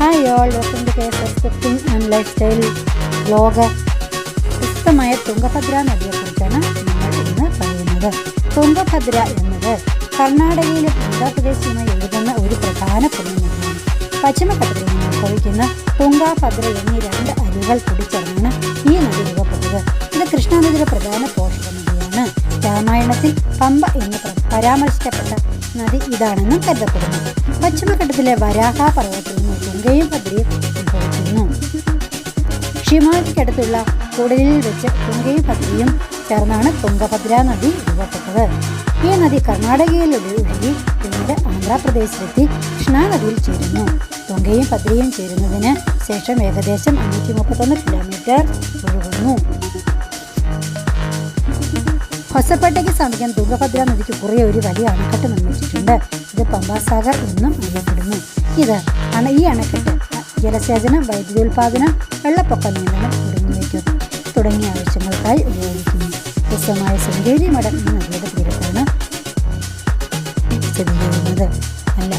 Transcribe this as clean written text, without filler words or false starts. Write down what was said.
Hi all, welcome to KSS cooking and lifestyle vlog. പ്രശസ്തമായ തുംഗഭദ്ര നദിയെക്കുറിച്ചാണ് നമ്മൾ ഇന്ന് പറയുന്നത്. തുംഗഭദ്ര എന്നത് കർണാടകയിലും ആന്ധ്രാപ്രദേശിലുമായി ഒഴുകുന്ന ഒരു പ്രധാന പുണ്യനദിയാണ്. പശ്ചിമഘട്ടത്തിൽ നിന്ന് ഉത്ഭവിക്കുന്ന തുംഗഭദ്ര എന്നീ രണ്ട് അരുവികൾ കൂടിച്ചേർന്നാണ് ഈ നദി രൂപപ്പെട്ടത്. ഇത് കൃഷ്ണാനദിയുടെ പ്രധാന പോഷക നദിയാണ്. രാമായണത്തിൽ പമ്പ എന്ന് പരാമർശിക്കപ്പെട്ട നദി ഇതാണെന്നും കരുതപ്പെടുന്നു. പശ്ചിമഘട്ടത്തിലെ വരാഹ പർവ്വതത്തിൽ നിന്ന് തുംഗയും ഭദ്രയും ഉത്ഭവിക്കുന്നു. ഷിമോഗയ്ക്കടുത്തുള്ള കുടലിൽ വെച്ച് തുംഗയും ഭദ്രയും ചേർന്നാണ് തുംഗഭദ്ര നദി രൂപപ്പെട്ടത്. ഈ നദി കർണാടകയിലൂടെ ഒഴുകി പിന്നീട് ആന്ധ്രാപ്രദേശിലെത്തി കൃഷ്ണാനദിയിൽ ചേരുന്നു. തുംഗയും ഭദ്രയും ചേരുന്നതിന് ശേഷം ഏകദേശം 531 കിലോമീറ്റർ ഒഴുകുന്നു. ഹൊസപ്പേട്ടയ്ക്ക് സമീപം തുംഗഭദ്ര നദിക്ക് കുറെ ഒരു വലിയ അണക്കെട്ട് നിർമ്മിച്ചിട്ടുണ്ട്. ഇത് പമ്പാസാഗർ എന്നും അറിയപ്പെടുന്നു. ഈ അണക്കെട്ട് ജലസേചനം, വൈദ്യുതോൽപാദനം, വെള്ളപ്പൊക്ക നിയന്ത്രണം തുടങ്ങിയ ആവശ്യങ്ങൾക്കായി ഉപയോഗിക്കുന്നു. പ്രശസ്തമായ ശൃംഗേരി മഠം ഈ നദിയുടെ തീരത്താണ് സ്ഥിതി ചെയ്യുന്നത്. നല്ല